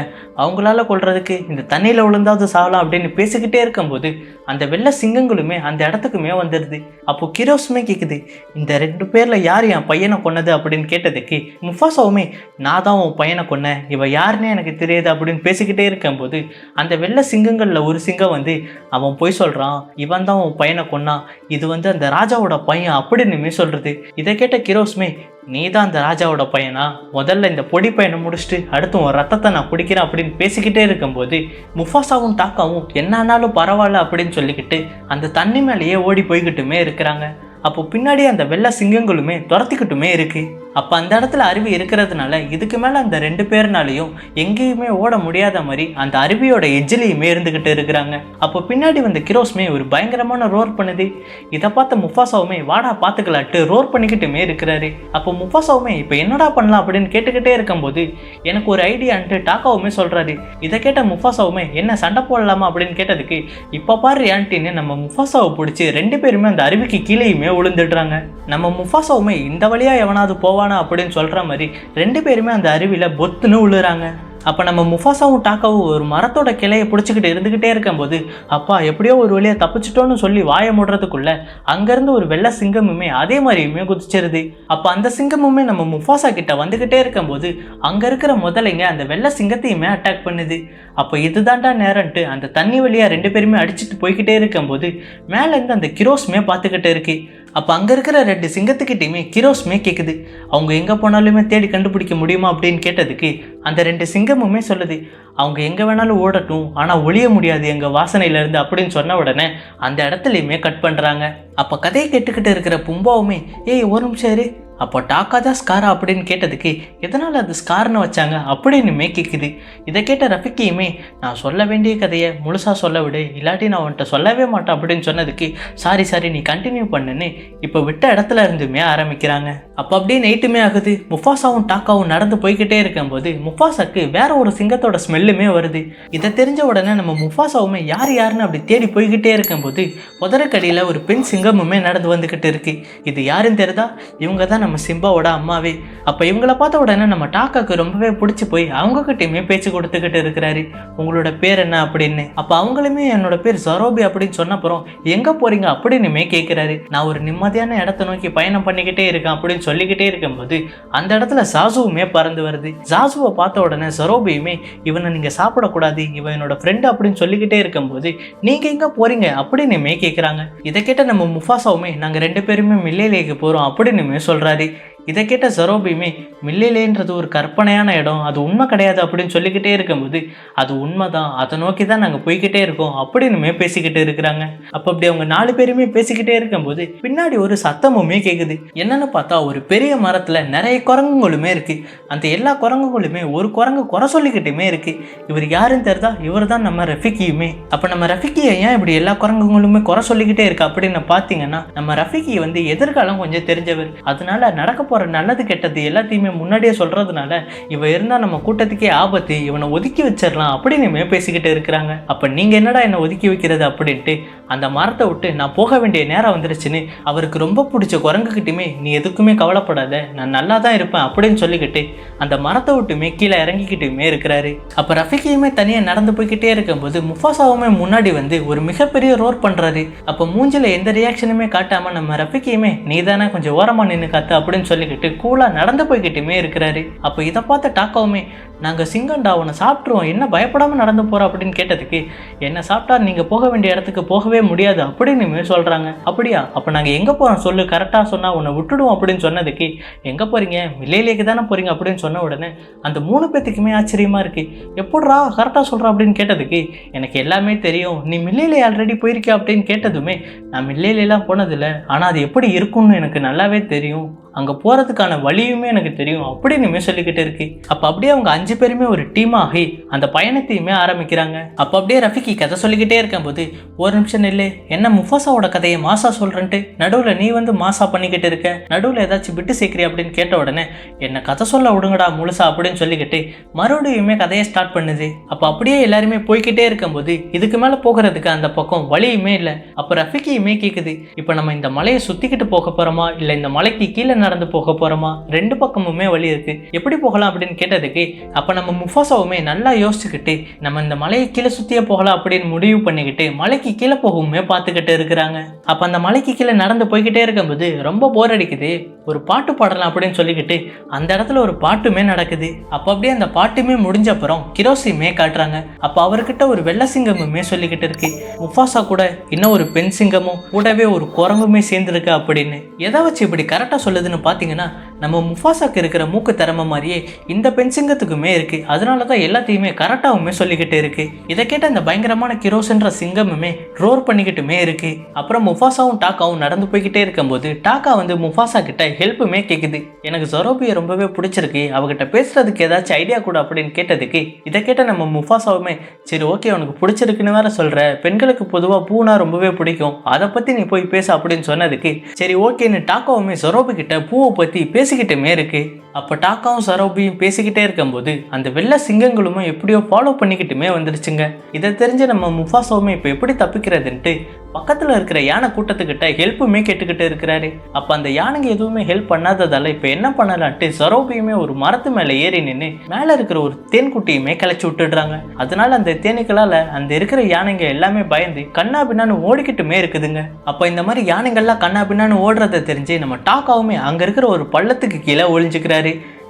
Speaker 1: அவங்களால கொல்றதுக்கு இந்த தண்ணியில் விழுந்தாவது சாகலாம் அப்படின்னு பேசிக்கிட்டே இருக்கும்போது அந்த வெள்ளை சிங்கங்களுமே அந்த இடத்துக்குமே வந்துடுது. அப்போ கிரோஸுமே கேட்குது, இந்த 2 பேரில் யார் என் பையனை கொன்னது அப்படின்னு கேட்டதுக்கு முஃபாசாவுமே நான் தான் உன் பையனை கொன்னேன், இவ யாருன்னே எனக்கு தெரியாது அப்படின்னு பேசிக்கிட்டே இருக்கும்போது அந்த வெள்ளை சிங்கங்களில் ஒரு சிங்கம் வந்து அவன் போய் சொல்கிறான், இவன் தான் உன் பையனை கொன்னான், இது வந்து அந்த ராஜாவோட பையன் அப்படின்னு சொல்கிறது. இதை கேட்ட கிரோஸுமே நீ தான் அந்த ராஜாவோட பையனா, முதல்ல இந்த பொடி பையனை முடிச்சுட்டு அடுத்து உன் ரத்தத்தை நான் குடிக்கிறேன் அப்படின்னு பேசிக்கிட்டே இருக்கும்போது முஃபாசாவும் டாக்காவும் என்ன ஆனாலும் பரவாயில்ல அப்படின்னு சொல்லிக்கிட்டு அந்த தண்ணி மேலேயே ஓடி போய்கிட்டுமே இருக்கிறாங்க. அப்போ பின்னாடி அந்த வெள்ளை சிங்கங்களுமே துரத்திக்கிட்டுமே இருக்கு. அப்போ அந்த இடத்துல அருவி இருக்கிறதுனால இதுக்கு மேலே அந்த 2 பேர்னாலையும் எங்கேயுமே ஓட முடியாத மாதிரி அந்த அருவியோட எஜ்ஜிலையுமே இருந்துக்கிட்டு இருக்கிறாங்க. அப்போ பின்னாடி வந்த கிரோஸ்மே ஒரு பயங்கரமான ரோர் பண்ணுது. இதை பார்த்த முஃபாசாவுமே வாடா பார்த்துக்கலாட்டு ரோர் பண்ணிக்கிட்டுமே இருக்கிறாரு. அப்போ முஃபாசாவுமே இப்போ என்னடா பண்ணலாம் அப்படின்னு கேட்டுக்கிட்டே இருக்கும்போது எனக்கு ஒரு ஐடியான்ட்டு டாக்காவுமே சொல்கிறாரு. இதை கேட்ட முஃபாசாவுமே என்ன சண்டை போடலாமா அப்படின்னு கேட்டதுக்கு இப்போ பாரு ஆன்ட்டின்னு நம்ம முஃபாசாவை பிடிச்சி 2 பேருமே அந்த அருவிக்கு கீழேயுமே விழுந்துடுறாங்க. நம்ம முஃபாசாவுமே இந்த வழியாக எவனாவது போவானா அப்படின்னு சொல்கிற மாதிரி 2 பேருமே அந்த அருவியில் பொத்துன்னு விழுறாங்க. அப்போ நம்ம முஃபாசாவும் டாக்காவும் ஒரு மரத்தோட கிளையை பிடிச்சிக்கிட்டு இருந்துக்கிட்டே இருக்கும்போது அப்பா எப்படியோ ஒரு வழியாக தப்பிச்சிட்டோன்னு சொல்லி வாய முடுறதுக்குள்ள அங்கேருந்து ஒரு வெள்ளை சிங்கமுமே அதே மாதிரியுமே குதிச்சிருது. அப்போ அந்த சிங்கமுமே நம்ம முஃபாசா கிட்ட வந்துக்கிட்டே இருக்கும்போது அங்கே இருக்கிற முதலைங்க அந்த வெள்ளை சிங்கத்தையுமே அட்டாக் பண்ணுது. அப்போ இதுதான்டா நேரன்ட்டு அந்த தண்ணி வழியாக 2 பேருமே அடிச்சுட்டு போய்கிட்டே இருக்கும்போது மேலேருந்து அந்த கிரோஸ்மே பார்த்துக்கிட்டு இருக்கு. அப்போ அங்கே இருக்கிற 2 சிங்கத்துக்கிட்டையுமே கிரோஸ்மே கேட்குது, அவங்க எங்கே போனாலுமே தேடி கண்டுபிடிக்க முடியுமா அப்படின்னு கேட்டதுக்கு அந்த 2 சிங்கமுமே சொல்லுது, அவங்க எங்கே வேணாலும் ஓடட்டும் ஆனால் ஒழிய முடியாது எங்கள் வாசனையிலேருந்து அப்படின்னு சொன்ன உடனே அந்த இடத்துலையுமே கட் பண்ணுறாங்க. அப்போ கதையை கேட்டுக்கிட்டு இருக்கிற பும்பாவுமே ஏய் ஒரு நிமிஷம் இரு, அப்போ டாக்கா தான் ஸ்காரா அப்படின்னு கேட்டதுக்கு எதனால் அது ஸ்கார்னு வச்சாங்க அப்படின்னுமே கேட்குது. இதை கேட்ட ரஃபிக்கியுமே நான் சொல்ல வேண்டிய கதையை முழுசாக சொல்ல விடு, இல்லாட்டி நான் உன்கிட்ட சொல்லவே மாட்டேன் அப்படின்னு சொன்னதுக்கு சாரி நீ கண்டினியூ பண்ணுன்னு இப்போ விட்ட இடத்துல இருந்துமே ஆரம்பிக்கிறாங்க. அப்போ அப்படியே நைட்டுமே ஆகுது. முஃபாசாவும் டாக்காவும் நடந்து போய்கிட்டே இருக்கும்போது முஃபாசாக்கு வேற ஒரு சிங்கத்தோட ஸ்மெல்லுமே வருது. இதை தெரிஞ்ச உடனே நம்ம முஃபாசாவுமே யாருன்னு அப்படி தேடி போய்கிட்டே இருக்கும்போது புதருக்கடியில் ஒரு பெண் சிங்கமுமே நடந்து வந்துக்கிட்டு இருக்கு. இது யாருன்னு தெரியுதா? இவங்க தான் நம்ம சிம்பாவோட அம்மாவே. அப்போ இவங்கள பார்த்த உடனே நம்ம டாக்காக்கு ரொம்பவே பிடிச்சி போய் அவங்ககிட்டயுமே பேச்சு கொடுத்துக்கிட்டு இருக்கிறாரு. உங்களோட பேர் என்ன அப்படின்னு. அப்போ அவங்களுமே என்னோட பேர் ஜரோபி அப்படின்னு சொன்னப்புறம் எங்கே போறீங்க அப்படின்னுமே கேட்குறாரு. நான் ஒரு நிம்மதியான இடத்த நோக்கி பயணம் பண்ணிக்கிட்டே இருக்கேன் அப்படின்னு சொல்லிக்கிட்டே இருக்கும்போது அந்த இடத்துல ஜாசுவுமே பறந்து வருது. ஜாசுவை பார்த்த உடனே ஜரோபியுமே இவனை நீங்கள் சாப்பிடக்கூடாது, இவன் என்னோட ஃப்ரெண்டு அப்படின்னு சொல்லிக்கிட்டே இருக்கும்போது நீங்கள் எங்கே போறீங்க அப்படின்னுமே கேட்குறாங்க. இதை கேட்ட நம்ம முஃபாசாவுமே நாங்கள் 2 பேருமே மில்லேலேக்கு போகிறோம் அப்படின்னுமே சொல்கிறாரு. இதை கேட்ட ஜரோபியுமே மில்லேன்றது ஒரு கற்பனையான இடம், அது உண்மை கிடையாது அப்படின்னு சொல்லிக்கிட்டே இருக்கும்போது அது உண்மைதான், அதை நோக்கி தான் நாங்கள் போய்கிட்டே இருக்கோம் அப்படின்னுமே பேசிக்கிட்டு இருக்கிறாங்க. அப்போ அப்படி அவங்க 4 பேருமே பேசிக்கிட்டே இருக்கும்போது பின்னாடி ஒரு சத்தமுமே கேட்குது. என்னன்னு பார்த்தா ஒரு பெரிய மரத்தில் நிறைய குரங்குகளுமே இருக்கு. அந்த எல்லா குரங்குகளுமே ஒரு குரங்கு குறை சொல்லிக்கிட்டுமே இருக்கு. இவர் யாருன்னு தெரியுதா? இவர் தான் நம்ம ரஃபிக்கியுமே. அப்போ நம்ம ரஃபிக்கியை ஏன் இப்படி எல்லா குரங்குகளுமே குறை சொல்லிக்கிட்டே இருக்கு அப்படின்னு பார்த்தீங்கன்னா நம்ம ரஃபிக்கி வந்து எதிர்காலம் கொஞ்சம் தெரிஞ்சவர். அதனால நடக்க ஒரு நல்லது கெட்டது எல்லாத்தையுமே முன்னாடியே சொல்றதுனால இவன் இருந்தா நம்ம கூட்டத்துக்கே ஆபத்து, இவனை ஒதுக்கி வச்சிடலாம் அப்படின்னு பேசிக்கிட்டு இருக்கிறாங்க. அப்ப நீங்க என்னடா என்ன ஒதுக்கி வைக்கிறது அப்படின்ட்டு அந்த மரத்தை விட்டு நான் போக வேண்டிய நேரம் வந்துருச்சுன்னு அவருக்கு ரொம்ப பிடிச்ச குரங்குகிட்டுமே நீ எதுக்குமே கவலைப்படாத, நான் நல்லா தான் இருப்பேன் அப்படின்னு சொல்லிக்கிட்டு அந்த மரத்தை விட்டுமே கீழே இறங்கிக்கிட்டுமே இருக்கிறாரு. அப்ப ரஃபிக்கியுமே தனியா நடந்து போய்கிட்டே இருக்கும்போது முஃபாசாவுமே முன்னாடி வந்து ஒரு மிகப்பெரிய ரோர் பண்றாரு. அப்ப மூஞ்சில எந்த ரியாக்ஷனுமே காட்டாம நம்ம ரஃபிக்கியுமே நீ தானே கொஞ்சம் ஓரமா நின்று கத்து அப்படின்னு சொல்லிக்கிட்டு கூலா நடந்து போய்கிட்டுமே இருக்கிறாரு. அப்போ இதை பார்த்த டாக்காவுமே நாங்கள் சிங்கண்டா உன்னை சாப்பிட்ருவோம், என்ன பயப்படாமல் நடந்து போகிறோம் அப்படின்னு கேட்டதுக்கு என்ன சாப்பிட்டா நீங்கள் போக வேண்டிய இடத்துக்கு போகவே முடியாது அப்படின்னு சொல்கிறாங்க. அப்படியா? அப்போ நாங்கள் எங்கே போகிறோம் சொல்லு, கரெக்டாக சொன்னால் உன்னை விட்டுடுவோம் அப்படின்னு சொன்னதுக்கு எங்கே போகிறீங்க, மில்லேலேக்கு தானே போகிறீங்க அப்படின்னு சொன்ன உடனே அந்த 3 பேத்துக்குமே ஆச்சரியமாக இருக்குது. எப்படிரா கரெக்டாக சொல்கிறா அப்படின்னு கேட்டதுக்கு எனக்கு எல்லாமே தெரியும், நீ மில்லேலே ஆல்ரெடி போயிருக்கியா அப்படின்னு கேட்டதுமே நான் மில்லேலாம் போனதில்லை, ஆனால் அது எப்படி இருக்கும்னு எனக்கு நல்லாவே தெரியும், அங்கே போகிறதுக்கான வழியுமே எனக்கு தெரியும் அப்படின்னு சொல்லிக்கிட்டு இருக்கு. அப்போ அப்படியே அவங்க 5 பேருமே ஒரு டீமாகி அந்த பயணத்தையுமே ஆரம்பிக்கிறாங்க. அப்போ அப்படியே ரஃபிக்கி கதை சொல்லிக்கிட்டே இருக்கும்போது ஒரு நிமிஷம் இல்லை, என்ன முஃபாசாவோட கதையை மாசா சொல்கிறேன்ட்டு நடுவில் நீ வந்து மாசா பண்ணிக்கிட்டு இருக்க, நடுவில் ஏதாச்சும் விட்டு சேர்க்கிறீ அப்படின்னு கேட்ட உடனே என்ன கதை சொல்ல விடுங்கடா முழுசா அப்படின்னு சொல்லிக்கிட்டு மறுபடியுமே கதையை ஸ்டார்ட் பண்ணுது. அப்போ அப்படியே எல்லாருமே போய்கிட்டே இருக்கும்போது இதுக்கு மேலே போகிறதுக்கு அந்த பக்கம் வழியுமே இல்லை. அப்போ ரஃபிக்கியுமே கேட்குது, இப்போ நம்ம இந்த மலையை சுற்றிக்கிட்டு போக போகிறோமா இல்லை இந்த மலைக்கு கீழே நடந்து போக போறோமா, 2 பக்கமுமே வழி இருக்கு, எப்படி போகலாம் அப்படின்னு கேட்டதுக்கு அப்ப நம்ம முஃபாசாவுமே நல்லா யோசிச்சுக்கிட்டு நம்ம இந்த மலையை கீழே சுத்தியே போகலாம் அப்படின்னு முடிவு பண்ணிக்கிட்டு மலைக்கு கீழே போகவுமே பார்த்துக்கிட்டு இருக்கிறாங்க. அப்ப அந்த மலைக்கு கீழே நடந்து போய்கிட்டே இருக்கும்போது ரொம்ப போர் அடிக்குது, ஒரு பாட்டு பாடலாம் அப்படின்னு சொல்லிக்கிட்டு அந்த இடத்துல ஒரு பாட்டுமே நடக்குது. அப்ப அப்படியே அந்த பாட்டுமே முடிஞ்ச அப்புறம் கிரோசியுமே காட்டுறாங்க. அப்ப அவர்கிட்ட ஒரு வெள்ளை சிங்கமுமே சொல்லிக்கிட்டு இருக்கு, முஃபாசா கூட இன்னும் ஒரு பெண் சிங்கமும் கூடவே ஒரு குரங்குமே சேர்ந்துருக்கு அப்படின்னு. எதை வச்சு இப்படி கரெக்டா சொல்லுதுன்னு பார்த்தீங்கன்னா நம்ம முஃபாசாக்கு இருக்கிற மூக்கு திறமை மாதிரியே இந்த பெண் சிங்கத்துக்குமே இருக்கு. அதனால தான் எல்லாத்தையுமே கரெக்டாகவுமே சொல்லிக்கிட்டு இருக்கு. இதை கேட்ட அந்த பயங்கரமான கிரோஸ்ன்ற சிங்கமுமே ரோர் பண்ணிக்கிட்டுமே இருக்கு. அப்புறம் முஃபாசாவும் டாக்காவும் நடந்து போய்கிட்டே இருக்கும்போது டாக்கா வந்து முஃபாசா கிட்ட ஹெல்ப்புமே கேட்குது. எனக்கு ஜரோபியை ரொம்பவே பிடிச்சிருக்கு, அவகிட்ட பேசுறதுக்கு ஏதாச்சும் ஐடியா கூட அப்படின்னு கேட்டதுக்கு இதை கேட்ட நம்ம முஃபாசாவுமே சரி ஓகே உனக்கு பிடிச்சிருக்குன்னு வேற சொல்ற, பெண்களுக்கு பொதுவாக பூனா ரொம்பவே பிடிக்கும், அதை பத்தி நீ போய் பேச அப்படின்னு சொன்னதுக்கு சரி ஓகேன்னு டாக்காவுமே ஜரோபி கிட்ட பூவை பத்தி பேசிக்கிட்டுமே இருக்கு. அப்போ டாக்காவும் சரோபியும் பேசிக்கிட்டே இருக்கும்போது அந்த வெள்ளை சிங்கங்களுமே எப்படியோ ஃபாலோ பண்ணிக்கிட்டுமே வந்துருச்சுங்க. இதை தெரிஞ்சு நம்ம முஃபாசாவுமே இப்போ எப்படி தப்பிக்கிறதுன்ட்டு பக்கத்தில் இருக்கிற யானை கூட்டத்துக்கிட்ட ஹெல்ப்புமே கேட்டுக்கிட்டு இருக்கிறாரு. அப்போ அந்த யானைங்க எதுவுமே ஹெல்ப் பண்ணாததால இப்போ என்ன பண்ணலான்ட்டு சரோபியுமே ஒரு மரத்து மேலே ஏறி நின்று மேலே இருக்கிற ஒரு தேன்குட்டியுமே கிளச்சி விட்டுடுறாங்க. அதனால அந்த தேனீக்களால் அந்த இருக்கிற யானைங்க எல்லாமே பயந்து கண்ணா பின்னான்னு ஓடிக்கிட்டுமே இருக்குதுங்க. அப்போ இந்த மாதிரி யானைகள்லாம் கண்ணா பின்னான்னு ஓடுறதை தெரிஞ்சு நம்ம டாக்காவுமே அங்கே இருக்கிற ஒரு பள்ளத்துக்கு கீழே ஒளிஞ்சுக்கிறாரு.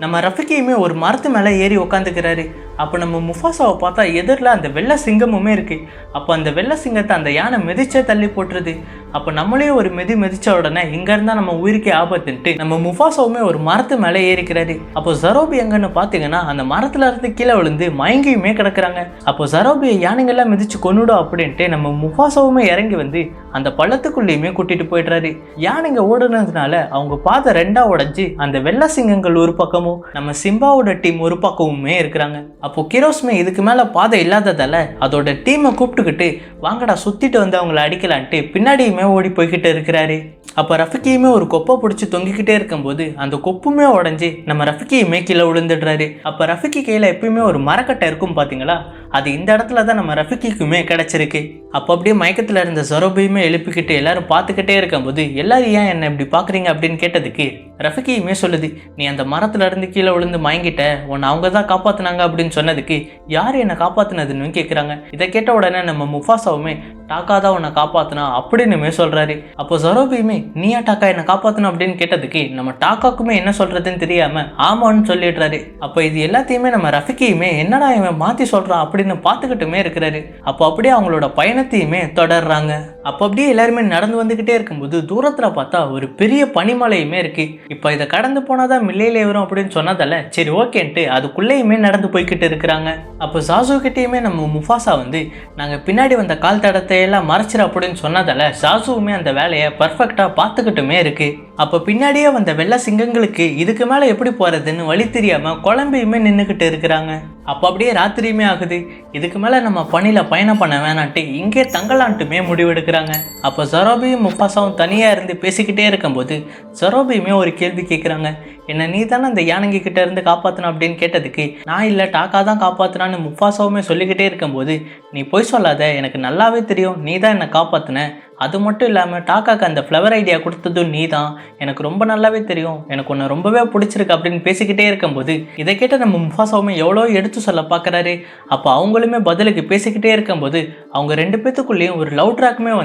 Speaker 1: நம்ம ரஃபிக்கியுமே ஒரு மரத்து மேலே ஏறி உட்காந்துக்கிறாரு. அப்போ நம்ம முஃபாசாவை பார்த்தா எதிரில் அந்த வெள்ளை சிங்கமுமே இருக்கு. அப்போ அந்த வெள்ளை சிங்கத்தை அந்த யானை மிதிச்சே தள்ளி போட்டுருது. அப்போ நம்மளே ஒரு மிதிச்ச உடனே இங்க இருந்தா நம்ம உயிருக்கே ஆபத்துன்ட்டு நம்ம முஃபாசாவுமே ஒரு மரத்து மேலே ஏறிக்கிறாரு. அப்போ ஜரோபி எங்கன்னு பாத்தீங்கன்னா அந்த மரத்துல இருந்து கீழே விழுந்து மயங்கியுமே கிடக்குறாங்க. அப்போ ஜரோபியை யானைங்கெல்லாம் மிதிச்சு கொன்னுடும் அப்படின்ட்டு நம்ம முஃபாசாவுமே இறங்கி வந்து அந்த பள்ளத்துக்குள்ளேயுமே கூட்டிட்டு போயிடுறாரு. யானைங்க ஓடுனதுனால அவங்க பாதை ரெண்டா உடைஞ்சு அந்த வெள்ளை சிங்கங்கள் ஒரு பக்கமும் நம்ம சிம்பாவோட டீம் ஒரு பக்கமுமே இருக்கிறாங்க. அப்போ கிரோஸ்மே இதுக்கு மேல பாதை இல்லாததால அதோட டீமை கூப்பிட்டுக்கிட்டு வாங்கடா சுத்திட்டு வந்து அவங்கள அடிக்கலான்ட்டு பின்னாடியுமே ஓடி போய்கிட்டு இருக்கிறாரு. அப்போ ரஃபிக்கியுமே ஒரு கொப்பை பிடிச்சி தொங்கிக்கிட்டே இருக்கும்போது அந்த கொப்புமே உடஞ்சி நம்ம ரஃபிக்கியுமே கீழே விழுந்துடுறாரு. அப்போ ரஃபிக்கி கையில் எப்பயுமே ஒரு மரக்கட்டை இருக்கும் பார்த்தீங்களா, அது இந்த இடத்துல தான் நம்ம ரஃபிக்கிக்குமே கிடச்சிருக்கு. அப்போ அப்படியே மயக்கத்தில் இருந்த ஜரோபியுமே எழுப்பிக்கிட்டு எல்லாரும் பார்த்துக்கிட்டே இருக்கும்போது எல்லாரும் ஏன் என்ன இப்படி பார்க்குறீங்க அப்படின்னு கேட்டதுக்கு ரஃபிக்கியுமே சொல்லுது, நீ அந்த மரத்துல இருந்து கீழே விழுந்து மயங்கிட்ட, உன்னை அவங்க தான் காப்பாற்றினாங்க அப்படின்னு சொன்னதுக்கு யார் என்னை காப்பாற்றினதுன்னு கேட்குறாங்க. இதை கேட்ட உடனே நம்ம முஃபாசாவுமே டாக்கா தான் உன்னை காப்பாற்றினா அப்படின்னுமே சொல்கிறாரு. அப்போ ஜரோபியுமே நீயா டாக்கா என்னை காப்பாற்றணும் அப்படின்னு கேட்டதுக்கு நம்ம டாக்காக்குமே என்ன சொல்கிறதுன்னு தெரியாமல் ஆமான்னு சொல்லிடுறாரு. அப்போ இது எல்லாத்தையுமே நம்ம ரஃபிக்கியுமே என்னடா இவன் மாற்றி சொல்கிறான் அப்படின்னு பார்த்துக்கிட்டுமே இருக்கிறாரு. அப்போ அப்படியே அவங்களோட பயணத்தையுமே தொடர்றாங்க. அப்போ அப்படியே எல்லாருமே நடந்து வந்துக்கிட்டே இருக்கும்போது தூரத்தில் பார்த்தா ஒரு பெரிய பனிமலையுமே இருக்குது. இப்போ இதை கடந்து போனாதான் மில்லையிலே வரும் அப்படின்னு சொன்னதால சரி ஓகேன்ட்டு அதுக்குள்ளேயுமே நடந்து போய்கிட்டு இருக்கிறாங்க. அப்போ ஜாசு கிட்டேயுமே நம்ம முஃபாசா வந்து நாங்கள் பின்னாடி வந்த கால் தடத்தை எல்லாம் மறைச்சிரு அப்படின்னு சொன்னதால ஜாசுவுமே அந்த வேலையை பர்ஃபெக்டாக பார்த்துக்கிட்டுமே இருக்கு. அப்போ பின்னாடியே வந்த வெள்ளை சிங்கங்களுக்கு இதுக்கு மேலே எப்படி போகிறதுன்னு வழி தெரியாமல் குழம்பையுமே நின்றுக்கிட்டு இருக்கிறாங்க. அப்போ அப்படியே ராத்திரியுமே ஆகுது. இதுக்கு மேலே நம்ம பனியில் பயணம் பண்ண வேணான்ட்டு இங்கே தங்கலான்ட்டுமே முடிவெடுக்கிறாங்க. அப்போ ஜரோபியும் முஃபாசாவும் தனியாக இருந்து பேசிக்கிட்டே இருக்கும்போது ஜரோபியுமே ஒரு கேள்வி கேட்குறாங்க, என்ன நீ தானே அந்த யானைங்க கிட்ட இருந்து காப்பாற்றணும் அப்படின்னு கேட்டதுக்கு நான் இல்லை டாக்கா தான் காப்பாற்றினான்னு முஃபாசாவுமே சொல்லிக்கிட்டே இருக்கும்போது நீ பொய் சொல்லாத, எனக்கு நல்லாவே தெரியும் நீ தான் என்னை காப்பாற்றின, அது மட்டும் இல்லாமல் டாக்காக்கு அந்த ஃப்ளவர் ஐடியா கொடுத்ததும் நீ தான், எனக்கு ரொம்ப நல்லாவே தெரியும், எனக்கு ஒன்று ரொம்பவே பிடிச்சிருக்கு அப்படின்னு பேசிக்கிட்டே இருக்கும்போது இதை கேட்ட நம்ம முஃபாசாவுமே எவ்வளோ எடுத்து சொல்ல பார்க்குறாரு. அப்போ அவங்களுமே பதிலுக்கு பேசிக்கிட்டே இருக்கும்போது அவங்க ரெண்டு பேத்துக்குள்ளேயும் ஒரு லவ் ட்ராக்குமே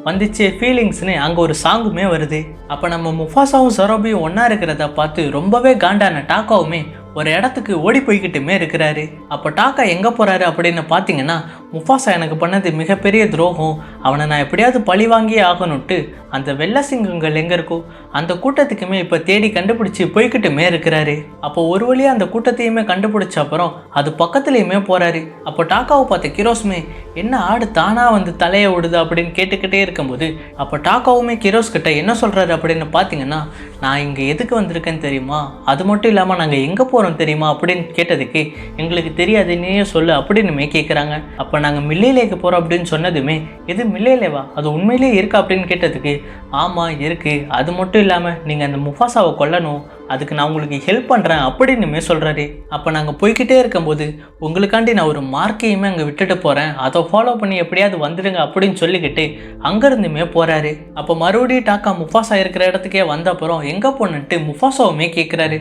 Speaker 1: வந்துச்சு ஃபீலிங்ஸ்னு அங்கே ஒரு சாங்குமே வருது. அப்போ நம்ம முஃபாசாவும் ஜரோபியும் ஒன்றா இருக்கிறத பார்த்து ரொம்பவே காண்டான டாக்காவுமே ஒரு இடத்துக்கு ஓடி போய்கிட்டுமே இருக்கிறாரு. அப்போ டாக்கா எங்கே போகிறாரு அப்படின்னு பார்த்தீங்கன்னா முஃபாசா எனக்கு பண்ணது மிகப்பெரிய துரோகம், அவனை நான் எப்படியாவது பழி வாங்கியே ஆகணும்ட்டு அந்த வெள்ளை சிங்கங்கள் எங்கே இருக்கோ அந்த கூட்டத்துக்குமே இப்போ தேடி கண்டுபிடிச்சி போய்கிட்டுமே இருக்கிறாரு. அப்போ ஒரு வழியாக அந்த கூட்டத்தையுமே கண்டுபிடிச்ச அப்புறம் அது பக்கத்துலேயுமே போகிறாரு. அப்போ டாக்காவை பார்த்த கிரோஸ்மே என்ன ஆடு தானாக வந்து தலையை விடுது அப்படின்னு கேட்டுக்கிட்டே இருக்கும்போது அப்போ டாக்காவுமே கிரோஸ் கிட்ட என்ன சொல்கிறாரு அப்படின்னு பார்த்தீங்கன்னா நான் இங்கே எதுக்கு வந்திருக்கேன்னு தெரியுமா, அது மட்டும் இல்லாமல் நாங்கள் எங்கே போகிறோம் தெரியுமா அப்படின்னு கேட்டதுக்கு எங்களுக்கு தெரியாது நீயே சொல்லு அப்படின்னுமே கேட்குறாங்க. அப்போ நாங்கள் மில்லையிலேக்கு போகிறோம் அப்படின்னு சொன்னதுமே எது மில்லையிலேவா, அது உண்மையிலே இருக்கா அப்படின்னு கேட்டதுக்கு ஆமாம் இருக்குது, அது மட்டும் இல்லாமல் நீங்கள் அந்த முஃபாசாவை கொல்லணும், அதுக்கு நான் உங்களுக்கு ஹெல்ப் பண்ணுறேன் அப்படின்னுமே சொல்கிறாரு. அப்போ நாங்கள் போய்கிட்டே இருக்கும்போது உங்களுக்காண்டி நான் ஒரு மார்க்கையுமே அங்கே விட்டுட்டு போகிறேன், அதை ஃபாலோ பண்ணி எப்படியாவது வந்துடுங்க அப்படின்னு சொல்லிக்கிட்டு அங்கேருந்துமே போகிறாரு. அப்போ மறுபடியும் டாக்கா முஃபாசா இருக்கிற இடத்துக்கே வந்த அப்புறம் எங்கே போனன்ட்டு முஃபாசாவுமே கேட்குறாரு.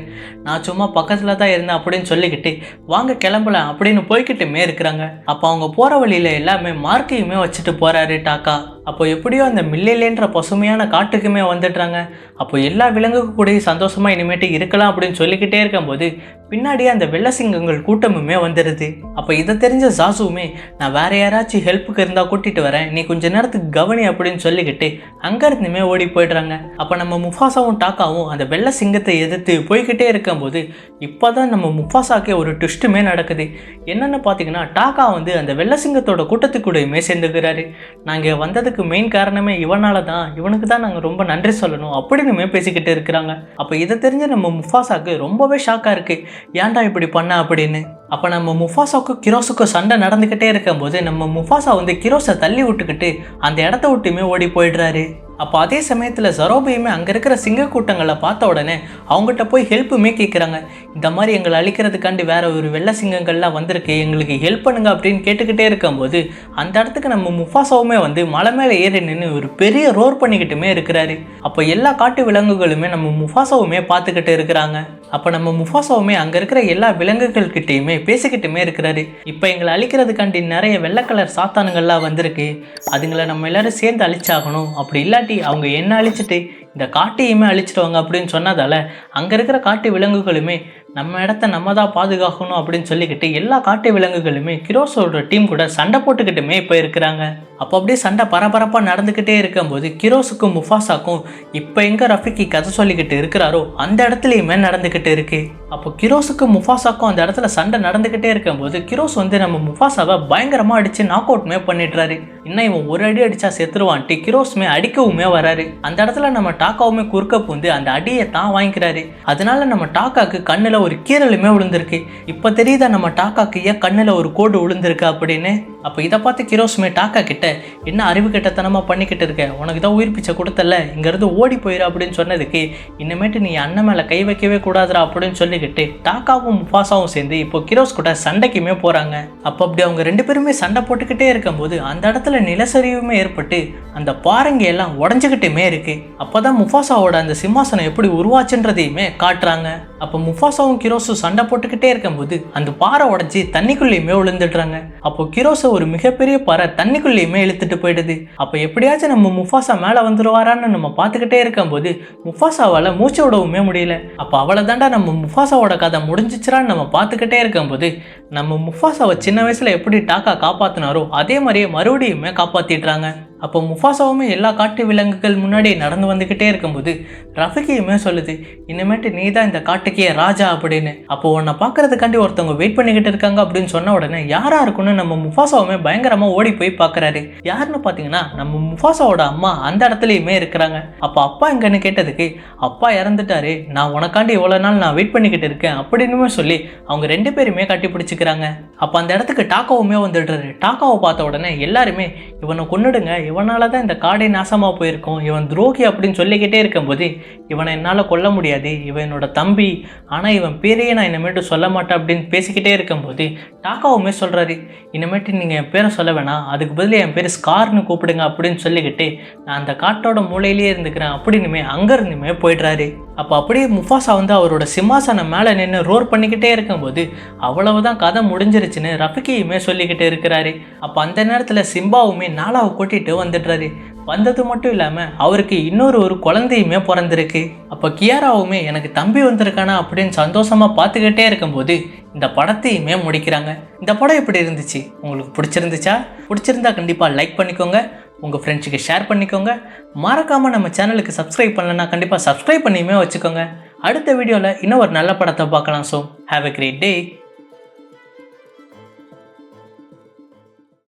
Speaker 1: நான் சும்மா பக்கத்தில் தான் இருந்தேன் அப்படின்னு சொல்லிக்கிட்டு வாங்க கிளம்பலாம் அப்படின்னு போய்கிட்டுமே இருக்கிறாங்க. அப்போ அவங்க போகிற வழியில் எல்லாமே மார்க்கையுமே வச்சுட்டு போகிறாரு டாக்கா. அப்போ எப்படியோ அந்த மில்லையிலேன்ற பசுமையான காட்டுக்குமே வந்துடுறாங்க. அப்போ எல்லா விலங்குக்கு கூட சந்தோஷமாக இனிமேட்டு இருக்கலாம் அப்படின்னு சொல்லிக்கிட்டே இருக்கும்போது பின்னாடியே அந்த வெள்ளை சிங்கங்கள் கூட்டமுமே வந்துடுது. அப்போ இதை தெரிஞ்ச ஜாசுவுமே நான் வேற யாராச்சும் ஹெல்ப்புக்கு இருந்தால் கூட்டிகிட்டு வரேன், நீ கொஞ்ச நேரத்துக்கு கவனி அப்படின்னு சொல்லிக்கிட்டு அங்கேருந்துமே ஓடி போய்ட்றாங்க. அப்போ நம்ம முஃபாசாவும் டாக்காவும் அந்த வெள்ளை சிங்கத்தை எதிர்த்து போய்கிட்டே இருக்கும்போது இப்போ தான் நம்ம முஃபாசாக்கே ஒரு ட்விஸ்ட்டுமே நடக்குது. என்னென்னு பார்த்தீங்கன்னா டாக்கா வந்து அந்த வெள்ளை சிங்கத்தோட கூட்டத்துக்கூடயுமே சேர்ந்துக்கிறாரு. நாங்கள் வந்ததுக்கு மெயின் காரணமே இவனால தான், இவனுக்கு தான் நாங்கள் ரொம்ப நன்றி சொல்லணும் அப்படின்னுமே பேசிக்கிட்டு இருக்கிறாங்க. அப்போ இதை தெரிஞ்ச நம்ம முஃபாசாக்கு ரொம்பவே ஷாக்காக இருக்குது, ஏன்டா இப்படி பண்ண அப்படின்னு. அப்போ நம்ம முஃபாசாவுக்கும் கிரோஸுக்கும் சண்டை நடந்துக்கிட்டே இருக்கும்போது நம்ம முஃபாசா வந்து கிரோஸை தள்ளி விட்டுக்கிட்டு அந்த இடத்த விட்டுமே ஓடி போயிடுறாரு. அப்போ அதே சமயத்தில் ஜரோபியுமே அங்கே இருக்கிற சிங்க கூட்டங்களை பார்த்த உடனே அவங்ககிட்ட போய் ஹெல்ப்புமே கேட்குறாங்க. இந்த மாதிரி எங்களை அழிக்கிறதுக்காண்டி வேற ஒரு வெள்ளை சிங்கங்கள்லாம் வந்திருக்கு, எங்களுக்கு ஹெல்ப் பண்ணுங்க அப்படின்னு கேட்டுக்கிட்டே இருக்கும்போது அந்த இடத்துக்கு நம்ம முஃபாசாவுமே வந்து மலை மேலே ஏறி நின்று ஒரு பெரிய ரோர் பண்ணிக்கிட்டுமே இருக்கிறாரு. அப்போ எல்லா காட்டு விலங்குகளுமே நம்ம முஃபாசாவுமே பார்த்துக்கிட்டு இருக்கிறாங்க. அப்போ நம்ம முஃபாசாவுமே அங்கே இருக்கிற எல்லா விலங்குகள்கிட்டையுமே பேசிக்கிட்டுமே இருக்கிறாரு. இப்போ எங்களை அழிக்கிறதுக்காண்டி நிறைய வெள்ளை கலர் சாத்தானுங்கள்லாம் வந்திருக்கு, அதுங்களை நம்ம எல்லாரும் சேர்ந்து அழிச்சாகணும், அப்படி இல்லாட்டி அவங்க என்ன அழிச்சிட்டு இந்த காட்டையுமே அழிச்சிடுவாங்க அப்படின்னு சொன்னதால அங்கே இருக்கிற காட்டு விலங்குகளுமே நம்ம இடத்த நம்ம தான் பாதுகாக்கணும் அப்படின்னு சொல்லிக்கிட்டு எல்லா காட்டு விலங்குகளுமே கிரோஸோட டீம் கூட சண்டை போட்டுக்கிட்டுமே இப்போ இருக்கிறாங்க. அப்போ அப்படியே சண்டை பரபரப்பாக நடந்துக்கிட்டே இருக்கும்போது கிரோஸுக்கும் முஃபாசாக்கும் இப்போ எங்கே ரஃபிக்கு கதை சொல்லிக்கிட்டு இருக்கிறாரோ அந்த இடத்துலையுமே நடந்துக்கிட்டு இருக்கு. அப்போ கிரோஸுக்கும் முஃபாசாக்கும் அந்த இடத்துல சண்டை நடந்துக்கிட்டே இருக்கும்போது கிரோஸ் நம்ம முஃபாசாவை பயங்கரமாக அடித்து நாக் அவுட்மே பண்ணிடுறாரு. இன்னும் இவன் ஒரு அடி அடித்தா செத்துருவான்ட்டு கிரோஸுமே அடிக்கவுமே வராரு. அந்த இடத்துல நம்ம டாக்காவுமே குறுக்க பூந்து அந்த அடியை தான் வாங்கிக்கிறாரு. அதனால நம்ம டாக்காக்கு கண்ணில் ஒரு கீறலுமே விழுந்திருக்கு. இப்போ தெரியுதா நம்ம டாக்காக்கு ஏன் கண்ணில் ஒரு கோடு விழுந்திருக்கு அப்படின்னு. அப்போ இதை பார்த்து கிரோஸுமே டாக்கா கிட்ட என்ன அறிவு கெட்டத்தனமாக பண்ணிக்கிட்டு இருக்க, உனக்கு தான் உயிர் பிச்சை கொடுத்தல, இங்கேருந்து ஓடி போயிரு அப்படின்னு சொன்னதுக்கு இன்னமேட்டு நீ அண்ணன் மேலே கை வைக்கவே கூடாதுரா அப்படின்னு சொல்லிக்கிட்டு டாக்காவும் முஃபாசாவும் சேர்ந்து இப்போ கிரோஸ் கூட சண்டைக்குமே போகிறாங்க. அப்போ அப்படி அவங்க 2 பேருமே சண்டை போட்டுக்கிட்டே இருக்கும்போது அந்த இடத்துல நிலச்சரிவுமே ஏற்பட்டு அந்த பாறைங்க எல்லாம் உடஞ்சிக்கிட்டுமே இருக்கு. அப்போ தான் முஃபாசாவோட அந்த சிம்மாசனம் எப்படி உருவாச்சுன்றதையுமே காட்டுறாங்க. அப்போ முஃபாசாவும் கிரோஸும் சண்டை போட்டுக்கிட்டே இருக்கும்போது அந்த பாறை உடஞ்சி தண்ணிக்குள்ளேயுமே விழுந்துடுறாங்க. அப்போ கிரோஸை ஒரு மிகப்பெரிய பாறை தண்ணிக்குள்ளேயுமே இழுத்துட்டு போயிடுது. அப்போ எப்படியாச்சும் நம்ம முஃபாசா மேலே வந்துடுவாரான்னு நம்ம பார்த்துக்கிட்டே இருக்கும்போது முஃபாசாவால் மூச்சு விடவுமே முடியல. அப்போ அவளை தாண்டா நம்ம முஃபாசாவோட கதை முடிஞ்சிச்சுரான்னு நம்ம பார்த்துக்கிட்டே இருக்கும்போது நம்ம முஃபாசாவை சின்ன வயசில் எப்படி டாக்கா காப்பாற்றினாரோ அதே மாதிரியே மறுபடியுமே காப்பாற்றிடுறாங்க. அப்போ முஃபாசாவுமே எல்லா காட்டு விலங்குகள் முன்னாடி நடந்து வந்துக்கிட்டே இருக்கும்போது ரஃபிகியுமே சொல்லுது, இனிமேட்டு நீ தான் இந்த காட்டுக்கே ராஜா அப்படின்னு. அப்போ உன்னை பார்க்கறதுக்காண்டி ஒருத்தவங்க வெயிட் பண்ணிக்கிட்டு இருக்காங்க அப்படின்னு சொன்ன உடனே யாரா இருக்குன்னு நம்ம முஃபாசாவுமே பயங்கரமாக ஓடி போய் பார்க்குறாரு. யாருன்னு பார்த்தீங்கன்னா நம்ம முஃபாசாவோட அம்மா அந்த இடத்துலையுமே இருக்கிறாங்க. அப்போ அப்பா எங்கன்னு கேட்டதுக்கு அப்பா இறந்துட்டாரு, நான் உனக்காண்டி இவ்வளோ நாள் நான் வெயிட் பண்ணிக்கிட்டு இருக்கேன் அப்படின்னு சொல்லி அவங்க 2 பேருமே கட்டி பிடிச்சிக்கிறாங்க. அப்போ அந்த இடத்துக்கு டாக்காவுமே வந்துடுறாரு. டாக்காவை பார்த்த உடனே எல்லாருமே இவனை கொன்னுடுங்க, இவனால தான் இந்த காடே நாசமாக போயிருக்கோம், இவன் துரோகி அப்படின்னு சொல்லிக்கிட்டே இருக்கும்போது இவனை என்னால் கொல்ல முடியாது, இவன் என்னோட தம்பி, ஆனால் இவன் பேரையே நான் இனிமேட்டு சொல்ல மாட்டேன் அப்படின்னு பேசிக்கிட்டே இருக்கும்போது டாக்காவுமே சொல்கிறாரு, இனிமேட்டு நீங்கள் என் பேரை சொல்ல வேணாம், அதுக்கு பதில் என் பேர் ஸ்கார்னு கூப்பிடுங்க அப்படின்னு சொல்லிக்கிட்டு நான் அந்த காட்டோட மூலையிலேயே இருந்துக்கிறேன் அப்படின்னுமே அங்கேருந்துமே போயிடுறாரு. அப்போ அப்படியே முஃபாசா அவரோட சிம்மாசனம் மேலே நின்று ரோர் பண்ணிக்கிட்டே இருக்கும்போது அவ்வளவுதான் கதை முடிஞ்சிருச்சுன்னு ரஃபிகியுமே சொல்லிக்கிட்டு இருக்கிறாரு. அப்போ அந்த நேரத்தில் சிம்பாவுமே நாலாவை கூட்டிகிட்டு வந்துடுறாரு. வந்தது மட்டும் இல்லாமல் அவருக்கு ஒரு குழந்தையுமே பிறந்திருக்கு. அப்போ கியாராவுமே எனக்கு தம்பி வந்திருக்கானா அப்படின்னு சந்தோஷமாக பார்த்துக்கிட்டே இருக்கும்போது இந்த படத்தையுமே முடிக்கிறாங்க. இந்த படம் எப்படி இருந்துச்சு, உங்களுக்கு பிடிச்சிருந்தா கண்டிப்பாக லைக் பண்ணிக்கோங்க, உங்கள் ஃப்ரெண்ட்ஸுக்கு ஷேர் பண்ணிக்கோங்க. மறக்காமல் நம்ம சேனலுக்கு சப்ஸ்கிரைப் பண்ணலன்னா கண்டிப்பாக சப்ஸ்கிரைப் பண்ணியுமே வச்சுக்கோங்க. அடுத்த வீடியோவில் இன்னும் ஒரு நல்ல படத்தை பார்க்கலாம். So have a great day.